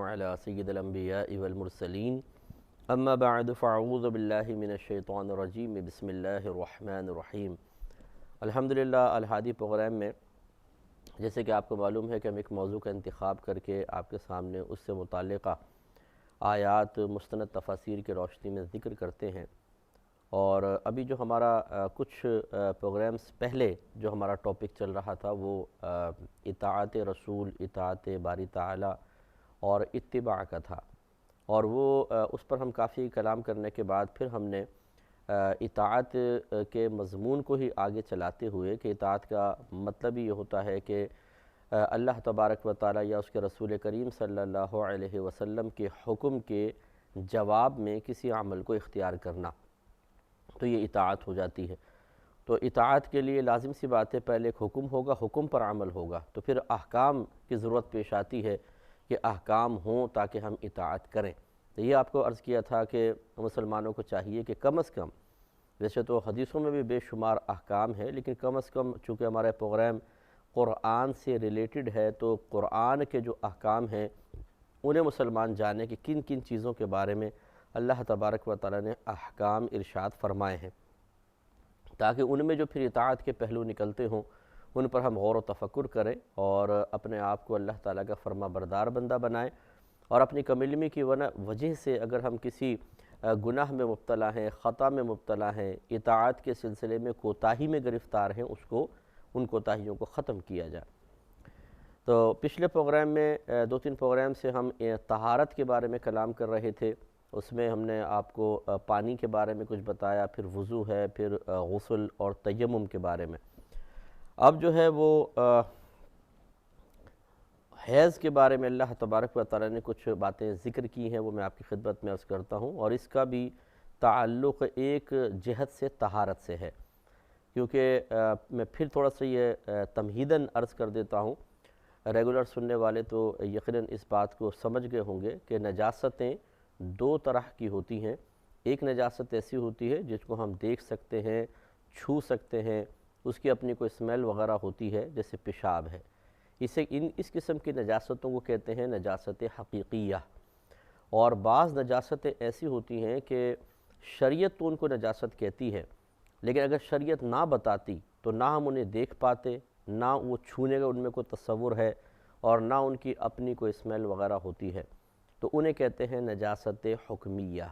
علی سید الانبیاء والمرسلین اما بعد فاعوذ باللہ من الشیطان الرجیم بسم اللہ الرحمن الرحیم۔ الحمدللہ الہادی پروگرام میں جیسے کہ آپ کو معلوم ہے کہ ہم ایک موضوع کا انتخاب کر کے آپ کے سامنے اس سے متعلقہ آیات مستند تفاسیر کی روشنی میں ذکر کرتے ہیں، اور ابھی جو ہمارا کچھ پروگرامز پہلے جو ہمارا ٹاپک چل رہا تھا وہ اطاعت رسول، اطاعت باری تعالی اور اتباع کا تھا، اور وہ اس پر ہم کافی کلام کرنے کے بعد پھر ہم نے اطاعت کے مضمون کو ہی آگے چلاتے ہوئے کہ اطاعت کا مطلب ہی یہ ہوتا ہے کہ اللہ تبارک و تعالی یا اس کے رسول کریم صلی اللہ علیہ وسلم کے حکم کے جواب میں کسی عمل کو اختیار کرنا، تو یہ اطاعت ہو جاتی ہے۔ تو اطاعت کے لیے لازم سی بات ہے، پہلے ایک حکم ہوگا، حکم پر عمل ہوگا، تو پھر احکام کی ضرورت پیش آتی ہے کہ احکام ہوں تاکہ ہم اطاعت کریں۔ تو یہ آپ کو عرض کیا تھا کہ مسلمانوں کو چاہیے کہ کم از کم، ویسے تو حدیثوں میں بھی بے شمار احکام ہیں، لیکن کم از کم چونکہ ہمارا پروگرام قرآن سے ریلیٹڈ ہے تو قرآن کے جو احکام ہیں انہیں مسلمان جانے کہ کن کن چیزوں کے بارے میں اللہ تبارک و تعالی نے احکام ارشاد فرمائے ہیں، تاکہ ان میں جو پھر اطاعت کے پہلو نکلتے ہوں ان پر ہم غور و تفکر کریں اور اپنے آپ کو اللہ تعالیٰ کا فرما بردار بندہ بنائیں، اور اپنی کم علمی کی وجہ سے اگر ہم کسی گناہ میں مبتلا ہیں، خطا میں مبتلا ہیں، اطاعت کے سلسلے میں کوتاہی میں گرفتار ہیں، ان کوتاہیوں کو ختم کیا جائے۔ تو پچھلے پروگرام میں دو تین پروگرام سے ہم طہارت کے بارے میں کلام کر رہے تھے، اس میں ہم نے آپ کو پانی کے بارے میں کچھ بتایا، پھر وضو ہے، پھر غسل اور تیمم کے بارے میں۔ اب جو ہے وہ حیض کے بارے میں اللہ تبارک و تعالی نے کچھ باتیں ذکر کی ہیں، وہ میں آپ کی خدمت میں عرض کرتا ہوں، اور اس کا بھی تعلق ایک جہت سے طہارت سے ہے، کیونکہ میں پھر تھوڑا سا یہ تمہیداً عرض کر دیتا ہوں، ریگولر سننے والے تو یقیناً اس بات کو سمجھ گئے ہوں گے کہ نجاستیں دو طرح کی ہوتی ہیں۔ ایک نجاست ایسی ہوتی ہے جس کو ہم دیکھ سکتے ہیں، چھو سکتے ہیں، اس کی اپنی کوئی اسمیل وغیرہ ہوتی ہے، جیسے پیشاب ہے۔ اس قسم کی نجاستوں کو کہتے ہیں نجاست حقیقیہ، اور بعض نجاستیں ایسی ہوتی ہیں کہ شریعت تو ان کو نجاست کہتی ہے، لیکن اگر شریعت نہ بتاتی تو نہ ہم انہیں دیکھ پاتے، نہ وہ چھونے کا ان میں کوئی تصور ہے، اور نہ ان کی اپنی کوئی اسمیل وغیرہ ہوتی ہے، تو انہیں کہتے ہیں نجاست حکمیہ۔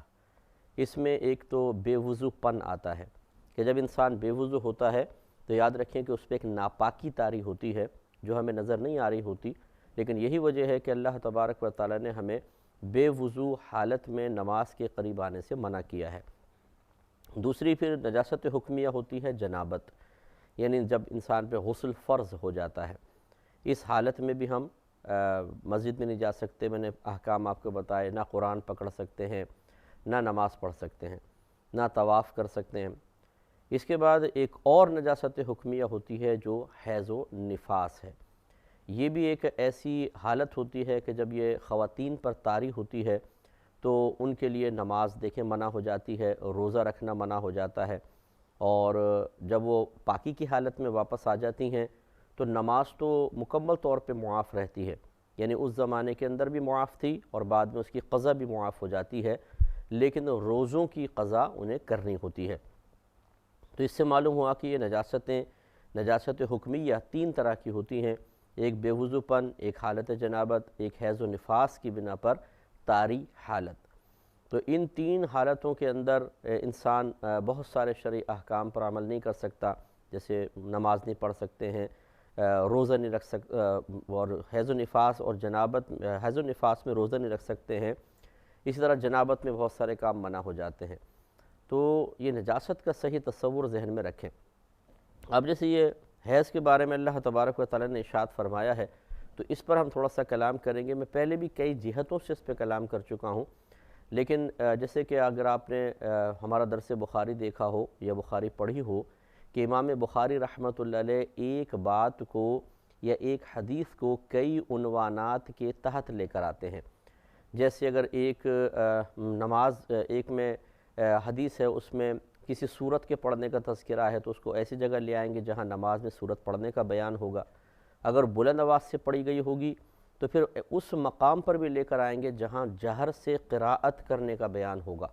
اس میں ایک تو بے وضو پن آتا ہے کہ جب انسان بے وضو ہوتا ہے تو یاد رکھیں کہ اس پہ ایک ناپاکی طاری ہوتی ہے جو ہمیں نظر نہیں آ رہی ہوتی، لیکن یہی وجہ ہے کہ اللہ تبارک و تعالی نے ہمیں بے وضو حالت میں نماز کے قریب آنے سے منع کیا ہے۔ دوسری پھر نجاست حکمیہ ہوتی ہے جنابت، یعنی جب انسان پہ غسل فرض ہو جاتا ہے، اس حالت میں بھی ہم مسجد میں نہیں جا سکتے، میں نے احکام آپ کو بتائے، نہ قرآن پکڑ سکتے ہیں، نہ نماز پڑھ سکتے ہیں، نہ طواف کر سکتے ہیں۔ اس کے بعد ایک اور نجاست حکمیہ ہوتی ہے جو حیض و نفاس ہے۔ یہ بھی ایک ایسی حالت ہوتی ہے کہ جب یہ خواتین پر طاری ہوتی ہے تو ان کے لیے نماز دیکھیں منع ہو جاتی ہے، روزہ رکھنا منع ہو جاتا ہے، اور جب وہ پاکی کی حالت میں واپس آ جاتی ہیں تو نماز تو مکمل طور پہ معاف رہتی ہے، یعنی اس زمانے کے اندر بھی معاف تھی اور بعد میں اس کی قضا بھی معاف ہو جاتی ہے، لیکن روزوں کی قضا انہیں کرنی ہوتی ہے۔ تو اس سے معلوم ہوا کہ یہ نجاست حکمیہ تین طرح کی ہوتی ہیں، ایک بے وضو پن، ایک حالت جنابت، ایک حیض و نفاس کی بنا پر طاری حالت۔ تو ان تین حالتوں کے اندر انسان بہت سارے شرعی احکام پر عمل نہیں کر سکتا، جیسے نماز نہیں پڑھ سکتے ہیں، روزہ نہیں رکھ سکتے، اور حیض و نفاس میں روزہ نہیں رکھ سکتے ہیں، اسی طرح جنابت میں بہت سارے کام منع ہو جاتے ہیں۔ تو یہ نجاست کا صحیح تصور ذہن میں رکھیں۔ اب جیسے یہ حیض کے بارے میں اللہ تبارک و تعالی نے ارشاد فرمایا ہے تو اس پر ہم تھوڑا سا کلام کریں گے۔ میں پہلے بھی کئی جہتوں سے اس پہ کلام کر چکا ہوں، لیکن جیسے کہ اگر آپ نے ہمارا درس بخاری دیکھا ہو یا بخاری پڑھی ہو کہ امام بخاری رحمۃ اللہ علیہ ایک بات کو یا ایک حدیث کو کئی عنوانات کے تحت لے کر آتے ہیں۔ جیسے اگر ایک ایک میں حدیث ہے، اس میں کسی سورت کے پڑھنے کا تذکرہ ہے تو اس کو ایسی جگہ لے آئیں گے جہاں نماز میں سورت پڑھنے کا بیان ہوگا۔ اگر بلند آواز سے پڑھی گئی ہوگی تو پھر اس مقام پر بھی لے کر آئیں گے جہاں جہر سے قراءت کرنے کا بیان ہوگا۔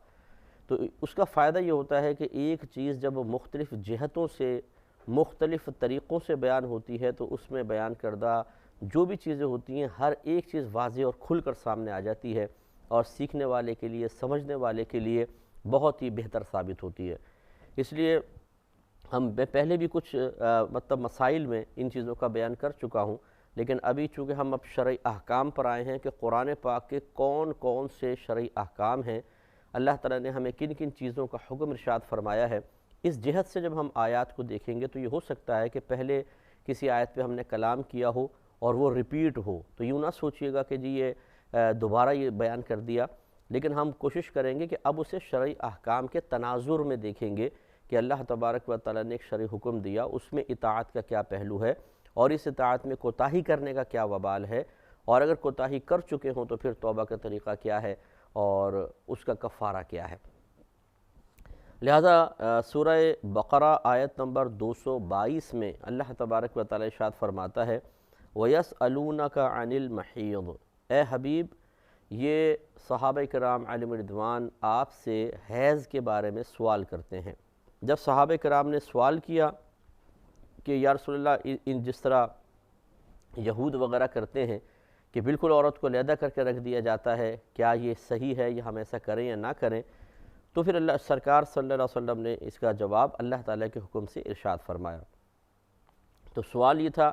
تو اس کا فائدہ یہ ہوتا ہے کہ ایک چیز جب مختلف جہتوں سے مختلف طریقوں سے بیان ہوتی ہے تو اس میں بیان کردہ جو بھی چیزیں ہوتی ہیں ہر ایک چیز واضح اور کھل کر سامنے آ جاتی ہے، اور سیکھنے والے کے لیے، سمجھنے والے کے لیے بہت ہی بہتر ثابت ہوتی ہے۔ اس لیے میں پہلے بھی کچھ مسائل میں ان چیزوں کا بیان کر چکا ہوں، لیکن ابھی چونکہ ہم اب شرعی احکام پر آئے ہیں کہ قرآن پاک کے کون کون سے شرعی احکام ہیں، اللہ تعالیٰ نے ہمیں کن کن چیزوں کا حکم ارشاد فرمایا ہے، اس جہت سے جب ہم آیات کو دیکھیں گے تو یہ ہو سکتا ہے کہ پہلے کسی آیت پہ ہم نے کلام کیا ہو اور وہ ریپیٹ ہو، تو یوں نہ سوچئے گا کہ جی یہ دوبارہ یہ بیان کر دیا، لیکن ہم کوشش کریں گے کہ اب اسے شرعی احکام کے تناظر میں دیکھیں گے کہ اللہ تبارک و تعالیٰ نے ایک شرعی حکم دیا، اس میں اطاعت کا کیا پہلو ہے، اور اس اطاعت میں کوتاہی کرنے کا کیا وبال ہے، اور اگر کوتاہی کر چکے ہوں تو پھر توبہ کا طریقہ کیا ہے اور اس کا کفارہ کیا ہے۔ لہذا سورہ بقرہ آیت نمبر 222 میں اللہ تبارک و تعالیٰ ارشاد فرماتا ہے وَيَسْأَلُونَكَ عَنِ الْمَحِيضِ، اے حبیب یہ صحابہ کرام علیہم رضوان آپ سے حیض کے بارے میں سوال کرتے ہیں۔ جب صحابہ کرام نے سوال کیا کہ یا رسول اللہ جس طرح یہود وغیرہ کرتے ہیں کہ بالکل عورت کو علیحدہ کر کے رکھ دیا جاتا ہے، کیا یہ صحیح ہے، یہ ہم ایسا کریں یا نہ کریں، تو پھر اللہ سرکار صلی اللہ علیہ وسلم نے اس کا جواب اللہ تعالیٰ کے حکم سے ارشاد فرمایا۔ تو سوال یہ تھا،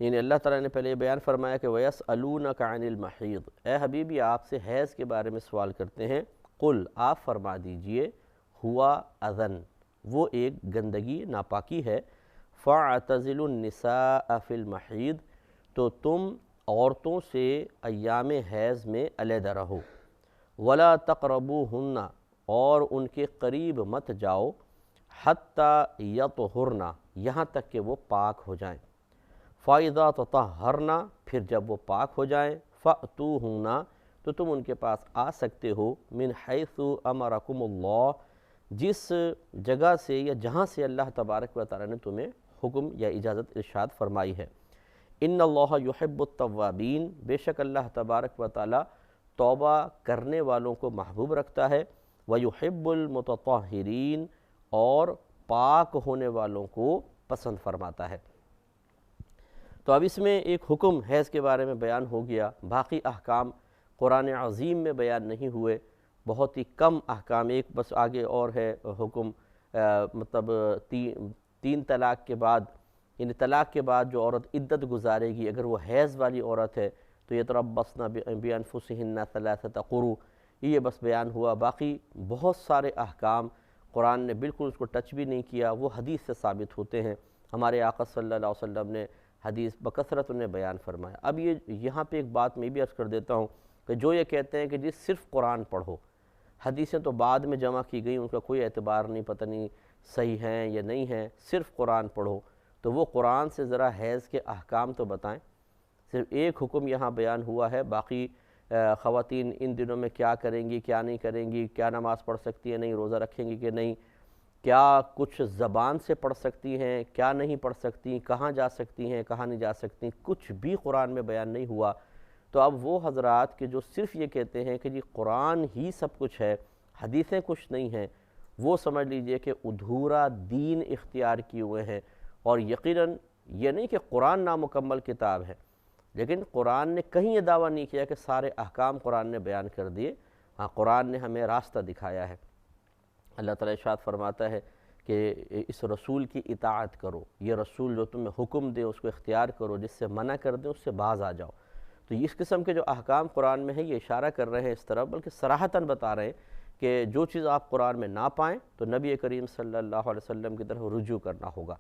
یعنی اللہ تعالیٰ نے پہلے یہ بیان فرمایا کہ وَيَسْأَلُونَكَ عَنِ الْمَحِيضِ، اے حبیبی آپ سے حیض کے بارے میں سوال کرتے ہیں، قُلْ آپ فرما دیجئے ہوا اذن، وہ ایک گندگی ناپاکی ہے، فَاعْتَزِلُوا النِّسَاءَ فِي الْمَحِيضِ، تو تم عورتوں سے ایام حیض میں علیحدہ رہو، وَلَا تَقْرَبُوهُنَّ اور ان کے قریب مت جاؤ، حَتَّى يَطْهُرْنَ یہاں تک کہ وہ پاک ہو جائیں، فَإِذَا تَطَهَّرْنَ پھر جب وہ پاک ہو جائیں، فَأْتُوهُنَّ تو تم ان کے پاس آ سکتے ہو، مِنْ حَيْثُ أَمَرَكُمُ اللَّهُ جس جگہ سے یا جہاں سے اللہ تبارک و تعالیٰ نے تمہیں حکم یا اجازت ارشاد فرمائی ہے۔ ان اللہ یحب التوابین، بے شک اللہ تبارک و تعالیٰ توبہ کرنے والوں کو محبوب رکھتا ہے، ویحب المتطہرین اور پاک ہونے والوں کو پسند فرماتا ہے۔ تو اب اس میں ایک حکم حیض کے بارے میں بیان ہو گیا، باقی احکام قرآن عظیم میں بیان نہیں ہوئے، بہت ہی کم احکام، ایک بس آگے اور ہے حکم مطلب تین طلاق کے بعد، یعنی طلاق کے بعد جو عورت عدت گزارے گی اگر وہ حیض والی عورت ہے تو یتربصن بانفسہن ثلاثۃ قروء، یہ بس بیان ہوا، باقی بہت سارے احکام قرآن نے بالکل اس کو ٹچ بھی نہیں کیا، وہ حدیث سے ثابت ہوتے ہیں، ہمارے آقا صلی اللہ علیہ وسلم نے حدیث بکثرت انہیں بیان فرمایا۔ اب یہاں پہ ایک بات میں بھی عرض کر دیتا ہوں کہ جو یہ کہتے ہیں کہ جی صرف قرآن پڑھو، حدیثیں تو بعد میں جمع کی گئی، ان کا کوئی اعتبار نہیں، پتہ نہیں صحیح ہیں یا نہیں ہیں، صرف قرآن پڑھو، تو وہ قرآن سے ذرا حیض کے احکام تو بتائیں۔ صرف ایک حکم یہاں بیان ہوا ہے، باقی خواتین ان دنوں میں کیا کریں گی، کیا نہیں کریں گی، کیا نماز پڑھ سکتی ہیں، نہیں روزہ رکھیں گی کہ نہیں، کیا کچھ زبان سے پڑھ سکتی ہیں، کیا نہیں پڑھ سکتی، کہاں جا سکتی ہیں، کہاں نہیں جا سکتی، کچھ بھی قرآن میں بیان نہیں ہوا۔ تو اب وہ حضرات کہ جو صرف یہ کہتے ہیں کہ جی قرآن ہی سب کچھ ہے، حدیثیں کچھ نہیں ہیں، وہ سمجھ لیجئے کہ ادھورا دین اختیار کیے ہوئے ہیں، اور یقیناً یہ نہیں کہ قرآن نامکمل کتاب ہے، لیکن قرآن نے کہیں یہ دعویٰ نہیں کیا کہ سارے احکام قرآن نے بیان کر دیے، ہاں قرآن نے ہمیں راستہ دکھایا ہے۔ اللہ تعالیٰ ارشاد فرماتا ہے کہ اس رسول کی اطاعت کرو، یہ رسول جو تمہیں حکم دے اس کو اختیار کرو، جس سے منع کر دے اس سے باز آ جاؤ۔ تو اس قسم کے جو احکام قرآن میں ہیں یہ اشارہ کر رہے ہیں اس طرح، بلکہ صراحتاً بتا رہے ہیں کہ جو چیز آپ قرآن میں نہ پائیں تو نبی کریم صلی اللہ علیہ وسلم کی طرف رجوع کرنا ہوگا۔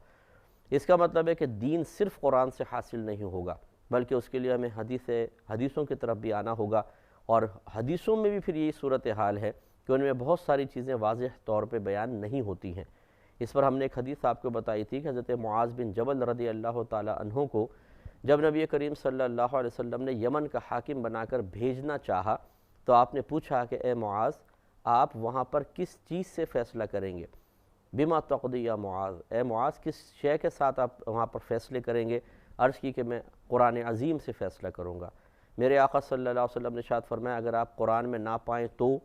اس کا مطلب ہے کہ دین صرف قرآن سے حاصل نہیں ہوگا، بلکہ اس کے لیے ہمیں حدیثوں کی طرف بھی آنا ہوگا، اور حدیثوں میں بھی پھر یہی صورتحال ہے کہ ان میں بہت ساری چیزیں واضح طور پہ بیان نہیں ہوتی ہیں۔ اس پر ہم نے ایک حدیث آپ کو بتائی تھی کہ حضرت معاذ بن جبل رضی اللہ تعالی عنہ کو جب نبی کریم صلی اللہ علیہ وسلم نے یمن کا حاکم بنا کر بھیجنا چاہا تو آپ نے پوچھا کہ اے معاذ آپ وہاں پر کس چیز سے فیصلہ کریں گے؟ بما تقضی یا معاذ، اے معاذ کس شے کے ساتھ آپ وہاں پر فیصلے کریں گے؟ عرض کی کہ میں قرآن عظیم سے فیصلہ کروں گا۔ میرے آقا صلی اللہ علیہ وسلم نے ارشاد فرمایا اگر آپ قرآن میں نہ پائیں تو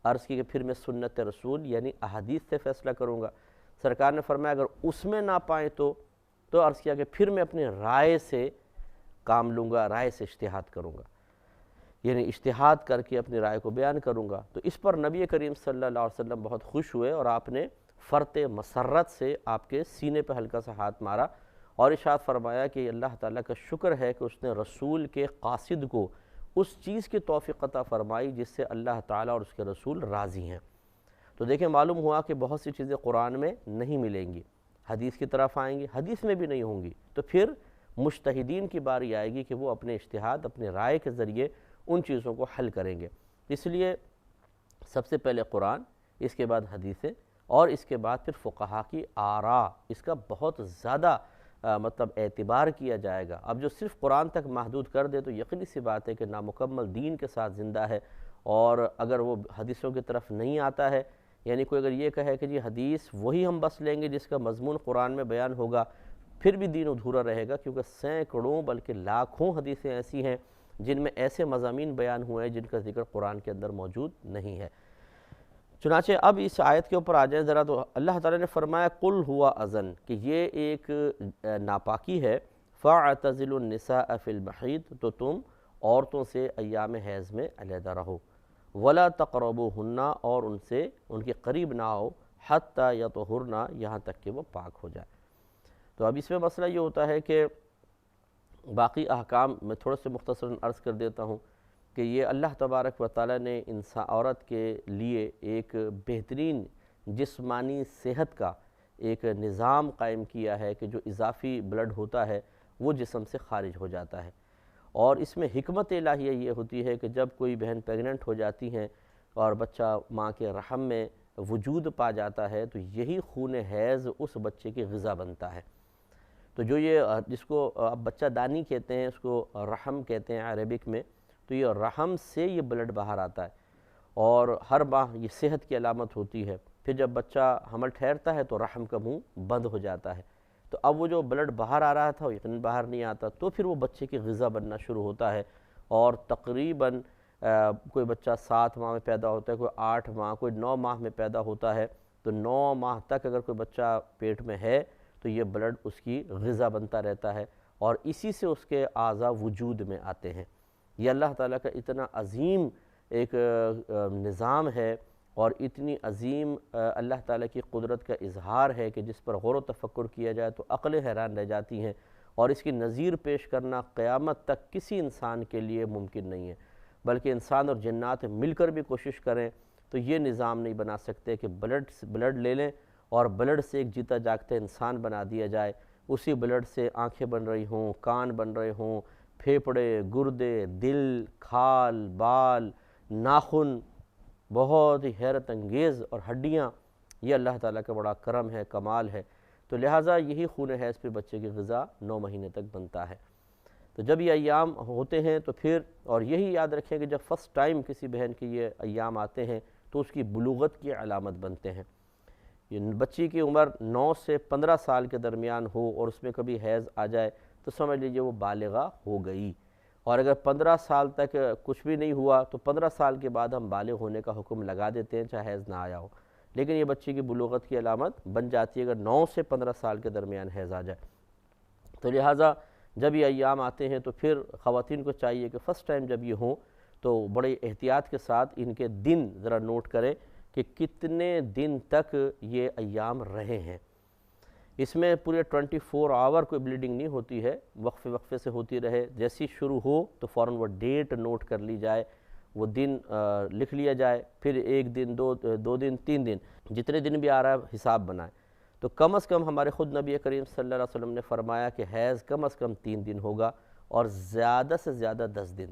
عرض کی کہ پھر میں سنت رسول یعنی احادیث سے فیصلہ کروں گا۔ سرکار نے فرمایا اگر اس میں نہ پائیں تو عرض کیا کہ پھر میں اپنی رائے سے کام لوں گا، رائے سے اجتہاد کروں گا، یعنی اجتہاد کر کے اپنی رائے کو بیان کروں گا۔ تو اس پر نبی کریم صلی اللہ علیہ وسلم بہت خوش ہوئے اور آپ نے فرط مسرت سے آپ کے سینے پہ ہلکا سا ہاتھ مارا اور ارشاد فرمایا کہ اللہ تعالیٰ کا شکر ہے کہ اس نے رسول کے قاصد کو اس چیز کی توفیق عطا فرمائی جس سے اللہ تعالیٰ اور اس کے رسول راضی ہیں۔ تو دیکھیں معلوم ہوا کہ بہت سی چیزیں قرآن میں نہیں ملیں گی، حدیث کی طرف آئیں گی، حدیث میں بھی نہیں ہوں گی، تو پھر مجتہدین کی باری آئے گی کہ وہ اپنے اجتہاد اپنے رائے کے ذریعے ان چیزوں کو حل کریں گے۔ اس لیے سب سے پہلے قرآن، اس کے بعد حدیثیں اور اس کے بعد پھر فقہا کی آراء، اس کا بہت زیادہ مطلب اعتبار کیا جائے گا۔ اب جو صرف قرآن تک محدود کر دے تو یقینی سی بات ہے کہ نامکمل دین کے ساتھ زندہ ہے، اور اگر وہ حدیثوں کی طرف نہیں آتا ہے، یعنی کوئی اگر یہ کہے کہ جی حدیث وہی ہم بس لیں گے جس کا مضمون قرآن میں بیان ہوگا، پھر بھی دین ادھورا رہے گا، کیونکہ سینکڑوں بلکہ لاکھوں حدیثیں ایسی ہیں جن میں ایسے مضامین بیان ہوئے ہیں جن کا ذکر قرآن کے اندر موجود نہیں ہے۔ چنانچہ اب اس آیت کے اوپر آ جائیں ذرا، تو اللہ تعالیٰ نے فرمایا قل ہوا اذن، کہ یہ ایک ناپاکی ہے، فاعتزلوا النساء فی المحیض، تو تم عورتوں سے ایام حیض میں علیحدہ رہو، ولا تقربوہن، اور ان سے ان کے قریب نہ آؤ، حتی یطہرن، یہاں تک کہ وہ پاک ہو جائے۔ تو اب اس میں مسئلہ یہ ہوتا ہے کہ باقی احکام میں تھوڑا سے مختصراً عرض کر دیتا ہوں کہ یہ اللہ تبارک و تعالیٰ نے عورت کے لیے ایک بہترین جسمانی صحت کا ایک نظام قائم کیا ہے کہ جو اضافی بلڈ ہوتا ہے وہ جسم سے خارج ہو جاتا ہے، اور اس میں حکمت الہیہ یہ ہوتی ہے کہ جب کوئی بہن پیگننٹ ہو جاتی ہیں اور بچہ ماں کے رحم میں وجود پا جاتا ہے تو یہی خون حیض اس بچے کی غذا بنتا ہے۔ تو جو یہ جس کو اب بچہ دانی کہتے ہیں، اس کو رحم کہتے ہیں عربک میں، تو یہ رحم سے یہ بلڈ باہر آتا ہے اور ہر ماہ یہ صحت کی علامت ہوتی ہے۔ پھر جب بچہ حمل ٹھہرتا ہے تو رحم کا منہ بند ہو جاتا ہے، تو اب وہ جو بلڈ باہر آ رہا تھا وہ یقیناً باہر نہیں آتا، تو پھر وہ بچے کی غذا بننا شروع ہوتا ہے، اور تقریباً کوئی بچہ 7 ماہ میں پیدا ہوتا ہے، کوئی 8 ماہ، کوئی 9 ماہ میں پیدا ہوتا ہے، تو 9 ماہ تک اگر کوئی بچہ پیٹ میں ہے تو یہ بلڈ اس کی غذا بنتا رہتا ہے، اور اسی سے اس کے اعضاء وجود میں آتے ہیں۔ یہ اللہ تعالیٰ کا اتنا عظیم ایک نظام ہے اور اتنی عظیم اللہ تعالیٰ کی قدرت کا اظہار ہے کہ جس پر غور و تفکر کیا جائے تو عقلیں حیران رہ جاتی ہیں، اور اس کی نظیر پیش کرنا قیامت تک کسی انسان کے لیے ممکن نہیں ہے، بلکہ انسان اور جنات مل کر بھی کوشش کریں تو یہ نظام نہیں بنا سکتے کہ بلڈ لے لیں اور بلڈ سے ایک جیتا جاگتا انسان بنا دیا جائے، اسی بلڈ سے آنکھیں بن رہی ہوں، کان بن رہے ہوں، پھیپھڑے، گردے، دل، کھال، بال، ناخن، بہت ہی حیرت انگیز، اور ہڈیاں، یہ اللہ تعالیٰ کا بڑا کرم ہے، کمال ہے۔ تو لہٰذا یہی خون حیض پہ بچے کی غذا 9 مہینے تک بنتا ہے۔ تو جب یہ ایام ہوتے ہیں تو پھر، اور یہی یاد رکھیں کہ جب فرسٹ ٹائم کسی بہن کے یہ ایام آتے ہیں تو اس کی بلوغت کی علامت بنتے ہیں۔ یہ بچی کی عمر 9 سے 15 سال کے درمیان ہو اور اس میں کبھی حیض آ جائے تو سمجھ لیجئے وہ بالغہ ہو گئی، اور اگر 15 سال تک کچھ بھی نہیں ہوا تو 15 سال کے بعد ہم بالغ ہونے کا حکم لگا دیتے ہیں چاہے حیض نہ آیا ہو، لیکن یہ بچی کی بلوغت کی علامت بن جاتی ہے اگر 9 سے 15 سال کے درمیان حیض آ جائے۔ تو لہٰذا جب یہ ایام آتے ہیں تو پھر خواتین کو چاہیے کہ فرسٹ ٹائم جب یہ ہوں تو بڑے احتیاط کے ساتھ ان کے دن ذرا نوٹ کریں کہ کتنے دن تک یہ ایام رہے ہیں۔ اس میں پورے 24 آور کوئی بلیڈنگ نہیں ہوتی ہے، وقفے وقفے سے ہوتی رہے، جیسی شروع ہو تو فوراً وہ ڈیٹ نوٹ کر لی جائے، وہ دن لکھ لیا جائے، پھر 1 دن 2 دن 3 دن، جتنے دن بھی آ رہا ہے حساب بنائیں۔ تو کم از کم ہمارے خود نبی کریم صلی اللہ علیہ وسلم نے فرمایا کہ حیض کم از کم 3 دن ہوگا اور زیادہ سے زیادہ 10 دن۔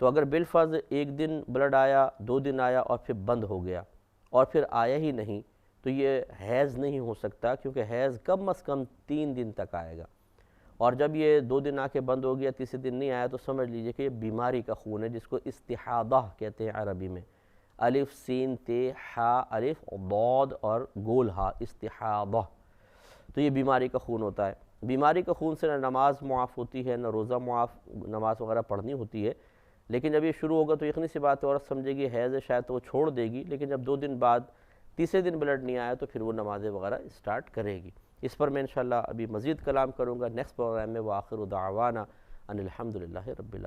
تو اگر بالفرض 1 دن بلڈ آیا، 2 دن آیا اور پھر بند ہو گیا اور پھر آیا ہی نہیں تو یہ حیض نہیں ہو سکتا، کیونکہ حیض کم از کم 3 دن تک آئے گا، اور جب یہ 2 دن آ کے بند ہو گیا، تیسرے دن نہیں آیا تو سمجھ لیجئے کہ یہ بیماری کا خون ہے، جس کو استحاضہ کہتے ہیں عربی میں، الف سین تے ہا الف ضاد اور گول ہا، استحاضہ، تو یہ بیماری کا خون ہوتا ہے۔ بیماری کے خون سے نہ نماز معاف ہوتی ہے، نہ روزہ معاف، نماز وغیرہ پڑھنی ہوتی ہے، لیکن جب یہ شروع ہوگا تو یقینی سی بات ہے عورت سمجھے گی حیض ہے شاید تو وہ چھوڑ دے گی، لیکن جب 2 دن بعد تیسرے دن بلڈ نہیں آیا تو پھر وہ نمازیں وغیرہ اسٹارٹ کرے گی۔ اس پر میں انشاءاللہ ابھی مزید کلام کروں گا نیکسٹ پروگرام میں۔ وآخر دعوانا ان الحمدللہ رب العالمین۔